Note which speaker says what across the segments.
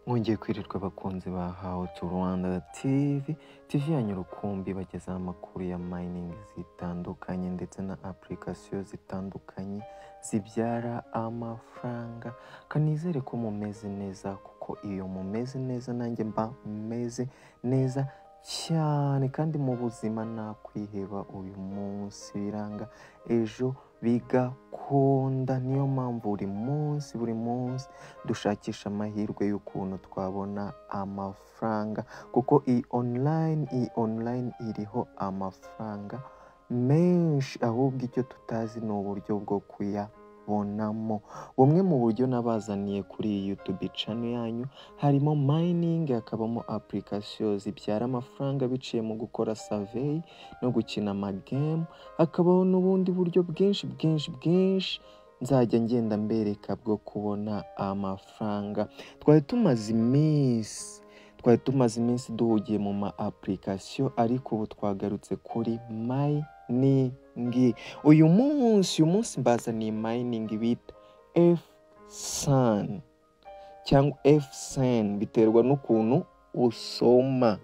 Speaker 1: Mwongeye kwirirwa abakunzi ba How to Rwanda TV yanyu rukumbi bagezaho amakuru ya mining zitandukanye ndetse na application zitandukanye zibyara amafaranga. Kanizere ko mumeze neza, kuko iyo mumeze neza nanjye mba meze neza cyane, kandi mu buzima nakwiheba uyu munsi biranga ejo bigakunda. Niyo mpamvu buri munsi dushakisha amahirwe y'ukuntu twabona amafaranga, kuko iyi online iriho amafaranga menshi, ahubwo icyo tutazi ni uburyo bwo kuyabonamo. Bumwe mu buryo nabazaniye kuri iyi YouTube channel yanyu harimo mining, hakabamo application zibyara amafaranga biciye mu gukora survey no gukina amagame, hakabaho n'ubundi buryo bwinshi nzajya ngenda mbereka bwo kubona amafaranga. Twari tumaze iminsi duhugiye mu ma application, ariko ubu twagarutse kuri mining. Uyu munsi mbazaniye mining bita FSAN cyangwa FSAN, biterwa n'ukuntu usoma,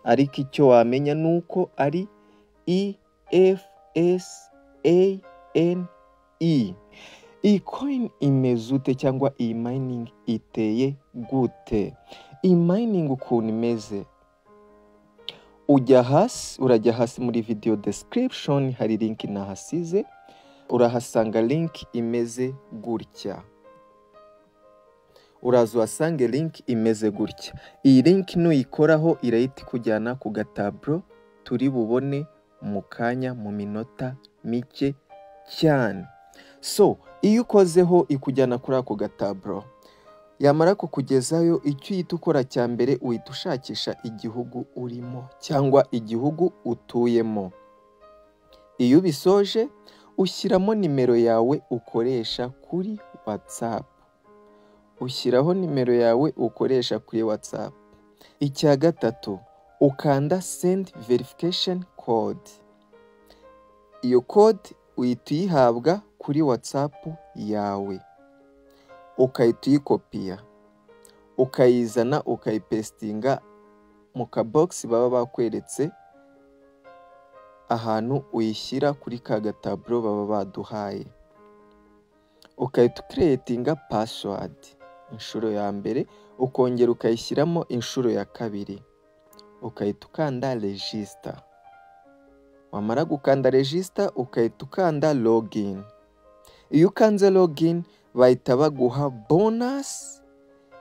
Speaker 1: ariko icyo wamenya nuko ari EFSAN. Iyi coin imeze ute, cyangwa iyi mining iteye gute? Iyi mining ukuntu imeze, urajya hasi muri video description, hari link nahasize, urahasanga link imeze gutya. Uraza uhasange link imeze gutya. Iyi link nuyikoraho irahita ikujyana ku gatablo turi bubone mu kanya, mu minota mike cyane. So iyo ukozeho ikujyana kuri ako gatablo, yamara kukugezayo, icyo uhita ukora cya mbere uhita ushakisha igihugu urimo cyangwa igihugu utuyemo. Iyo ubisoje ushyiramo nimero yawe ukoresha kuri WhatsApp. Icya gatatu, ukanda send verification code. Iyo code uhita uyihabwa kuri WhatsApp yawe, ukahita uyikopiya, ukayizana ukayipestinga mu kabox baba bakweretse ahantu uyishyira kuri ka gatablo baba baduhaye. Ukahita creatinga password inshuro ya mbere, ukongera ukayishyiramo inshuro ya kabiri, ukahita ukanda register. Wamara gukanda register ukahita ukanda login. Iyo ukanze login bahita baguha bonus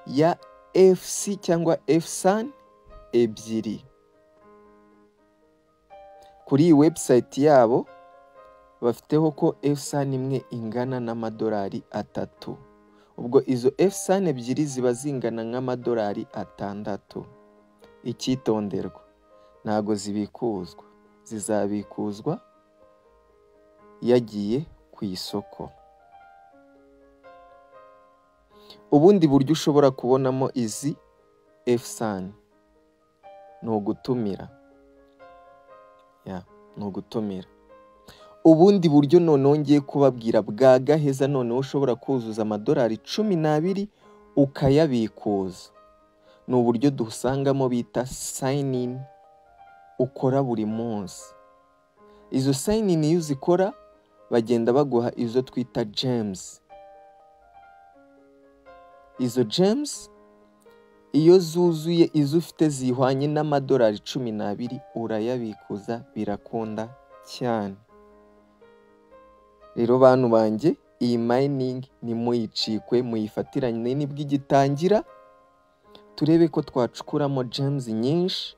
Speaker 1: ya FC cyangwa FSAN ebyiri. Kuri iyi website yabo bafiteho ko FSAN imwe ingana n'amadolari 3. Ubwo izo FSAN ebyiri ziba zingana nk'amadolari 6. Icyitonderwa, ntago zibikuzwa, zizabikuzwa yagiye ku isoko. Ubundi buryo ushobora kubonamo izi FSAN ni ugutumira. Ubundi buryo noneho ngiye kubabwira bwa gaheza, noneho ushobora kuzuza amadolari 12 ukayabikuza, ni uburyo dusangamo bita sign in, ukora buri munsi. Izo sign in iyo uzikora bagenda baguha izo twita gems. Izo gems iyo zuzuye, izo ufite zihwanye n'amadolari 12 urayabikuza, birakunda cyane. Rero bantu banjye, iyi mining ni muyicikwe, muyifatiranye nibwo igitangira. Turebe ko twacukuramo gems nyinshi,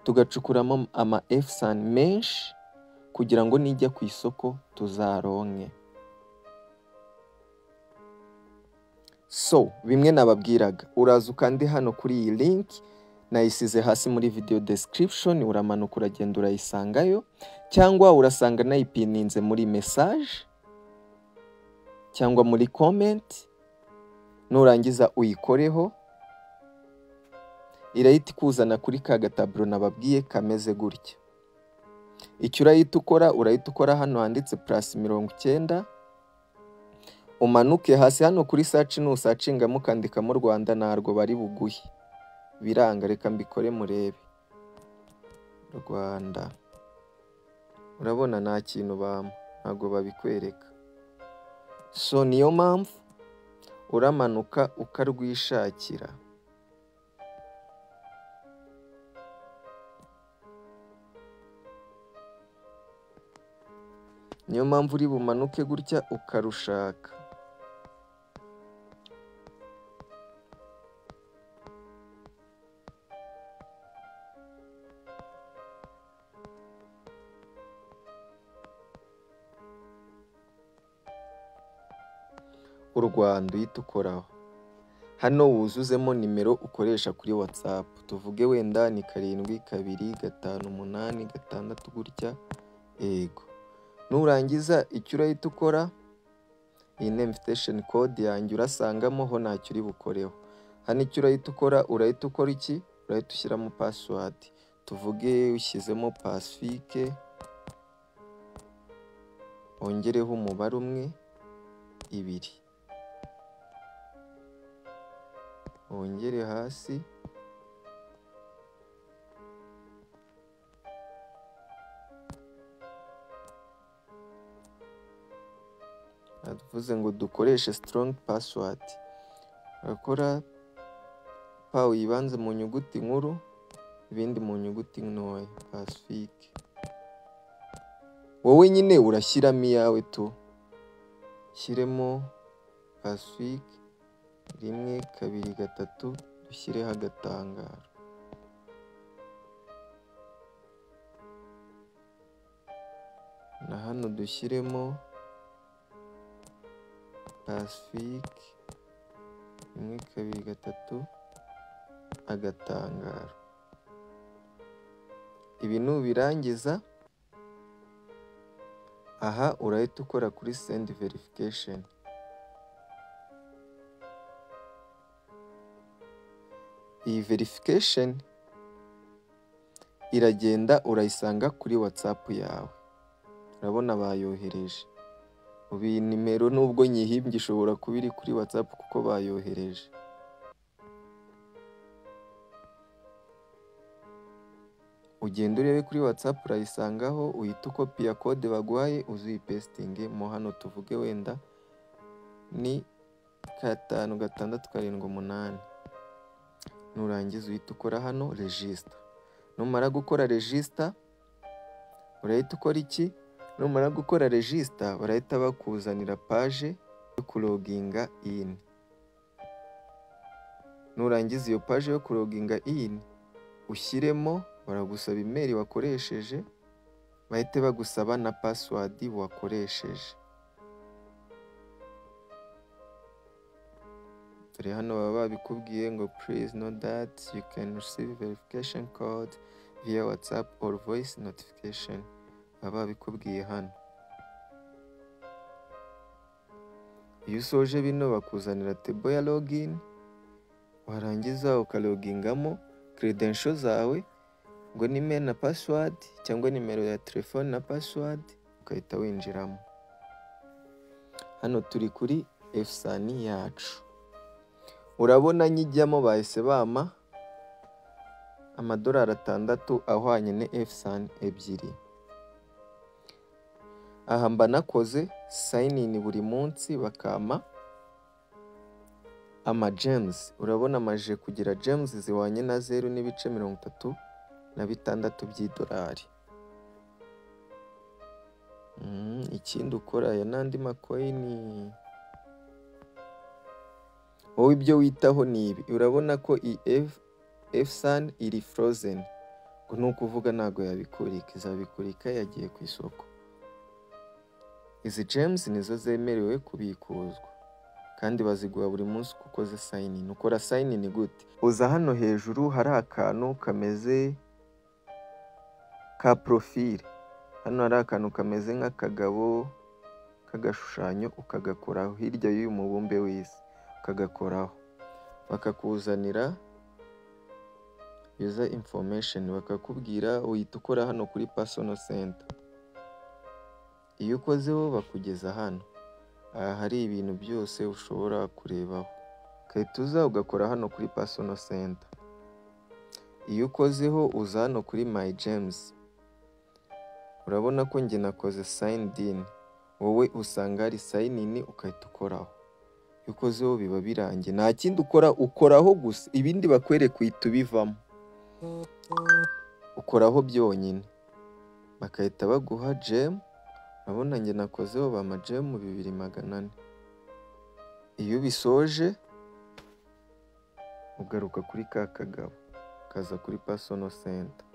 Speaker 1: tugacukuramo ama FSAN menshi, kugira ngo nijya ku isoko tuzaronke. So bimwe nababwiraga, uraza ukande hano kuri iyi link nayisize hasi muri video description, uramanuka uragenda urayisangayo, cyangwa urasanga nayipininze muri message cyangwa muri comment. Nurangiza uyikoreho, irahita ikuzana kuri ka gatablo nababwiye kameze gutya. Icyo urahita ukora hano handitse +90, umanuke hasi hano kuri search nusacingamo ukandikamo Rwanda narwo bari buguhe. Biranga, reka mbikore murebe. Rwanda, urabona nta kintu bampa, ntabwo babikwereka. So niyo mpamvu uramanuka ukarwishakira. Niyo mpamvu uri bumanuke gutya ukarushaka. U Rwanda uhita ukoraho. Hano wuzuzemo nimero ukoresha kuri WhatsApp. Tuvuge wenda ni 72586 gutya. Yego. Nurangiza icyo urahita ukora, iyi ni invitation code yanjye urasangamo ho ntacyo uri bukoreho. Hano icyo urahita ukora iki? Urahita ushyiramo password. Tuvuge ushyizemo Pacifique, ongereho umubare 1 2, wongere hasi, tuvuze ngo dukoreshe strong password. Urakora pa uyibanze mu nyuguti nkuru, ibindi mu nyuguti ntoya. Pacifique, wowe nyine urashyiramo iyawe tu. Shyiremo Pacifique 1 2 3, dushyireho agatangaro. Na hano dushyiremo Pacifique 1 2 3, agatangaro. Ibi nubirangiza, aha urahita ukora kuri send verification. Iyi verification iragenda urayisanga kuri WhatsApp yawe. Urabona bayohereje. Ubu iyi nimero nubwo nyihimbye ishobora kuba iri kuri WhatsApp kuko bayohereje. Ugenda urebe kuri WhatsApp urayisangaho, uhita ukopiya code baguhaye uzuyipestinge mo hano. Tuvuge wenda ni 5678. Nurangiza uhita ukora hano register. Numara gukora register, urahita ukora iki? Numara gukora register barahita bakuzanira page yo kuloginga in. Nurangiza iyo page yo kuloginga in ushyiremo, baragusaba email wakoresheje, bahite bagusaba na password wakoresheje. Dore hano baba babikubwiye ngo please note that you can receive verification code via WhatsApp or voice notification. Baba babikubwiye hano. Iyo usoje bino bakuzanira table ya login, warangiza ukalogingamo credentials zawe, ngo ni email na password cyangwa nimero ya telefone na password, ukahita winjiramo. Hano turi kuri FSAN yacu. Urabona nyijyamo bahise bama $6 ahwanye ne FSAN 2. Aha mba nakoze sign in buri munsi bakama ama gems. Urabona maje kugira gems ziwanye na 0.36 $. Ikindi ukora ya nandi macoin. Wowe ibyo witaho ni ibi. Urabona ko FSAN iri frozen. Ngo nukuvuga nago yabikurika, izabikurika yagiye ku isoko. Izi gems nizo zemerewe kubikuzwa kandi baziguha buri munsi kuko ze sign in. Ukora sign in gute? Uza hano hejuru hari akantu kameze ka profile. Hano hari akantu kameze nk'akagabo kagashushanyo, ukagakoraho hirya y'uyu mubumbe w'isi, ukagakoraho. Bakakuzanira user information, bakakubwira uhita ukora hano kuri personal center. Iyo ukozeho bakugeza hano. hari ibintu byose ushobora kurebaho. Ugahita uza ugakora hano kuri personal center. Iyo ukozeho uza hano kuri my gems, urabona ko njye nakoze signed in, wowe usanga hari sign in ukahita ukoraho. Iyo ukozeho biba birangiye, nta kindi ukora, ukoraho gusa, ibindi bakwereka uhita ubivamo, ukoraho byonyine bakahita baguha gem. Urabona njye nakozeho bama gem 2400. Iyo bisoje ugaruka kuri ka kagabo, kaza kuri personal center,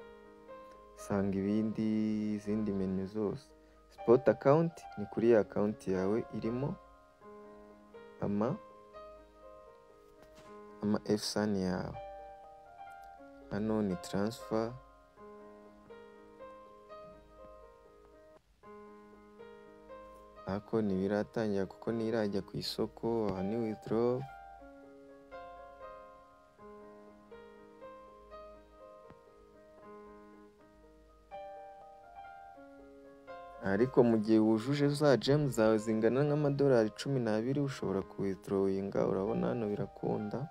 Speaker 1: sanga izindi menu zose. Spot account ni kuri ya account yawe irimo ama FSAN yawe. Hano ni transfer, ako ntibiratangira kuko ntirajya ku isoko. Aha ni withdraw, ariko mu gihe wujuje za gem zawe zingana nk'amadolari 12 ushobora ku withdrawinga. Urabona hano birakunda.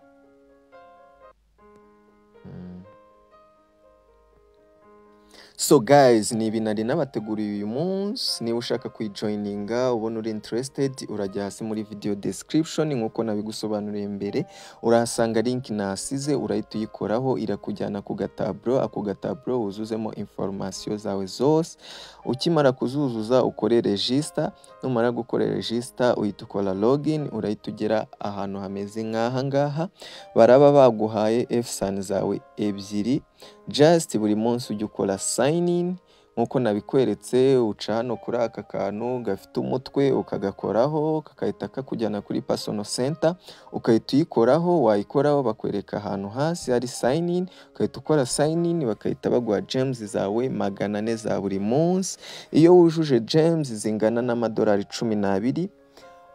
Speaker 1: So guys, ni ibintu nari nabateguriye uyu munsi. Niba ushaka kuyijoininga, ubona uri interested, urajya hasi muri video description nkuko nabigusobanuriye mbere, urahasanga link nasize, urahita uyikoraho, irakujyana ku gatablo. Ako gatablo wuzuzemo information zawe zose. Ukimara kuzuzuza ukore register, numara gukora register uhita ukora login, urahita ugera ahantu hameze nk'aha ngaha. Baraba baguhaye FSAN zawe ebyiri, just buri munsi ujya ukora sign in nkuko nabikweretse. Uca hano kuri aka kantu gafite umutwe ukagakoraho, kakahita kakujyana kuri personal center, ukahita uyikoraho. Wayikoraho bakwereka ahantu hasi hari sign in, ukahita ukora sign in, bakahita baguha gems zawe 400 za buri munsi. Iyo wujuje gems zingana n'amadolari 12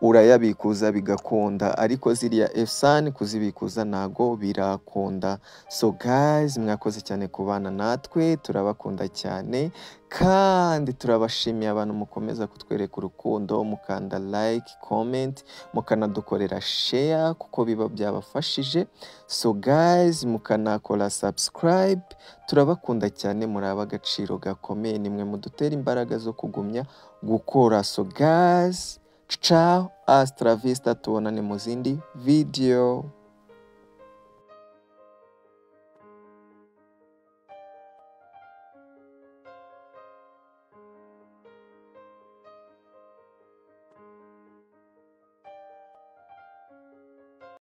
Speaker 1: urayabikuza bigakunda, ariko ziriya FSAN kuzibikuza nago birakunda. So guys, mwakoze cyane kubana natwe, turabakunda cyane kandi turabashimiye abantu mukomeza kutwereka urukundo, mukanda like, comment, mukanadukorera share kuko biba byabafashije. So guys, mukanakora subscribe. Turabakunda cyane, muri ab'agaciro gakomeye, nimwe mudutera imbaraga zo kugumya gukora. So guys, ciao, hasta la vista, tuonane mu zindi video.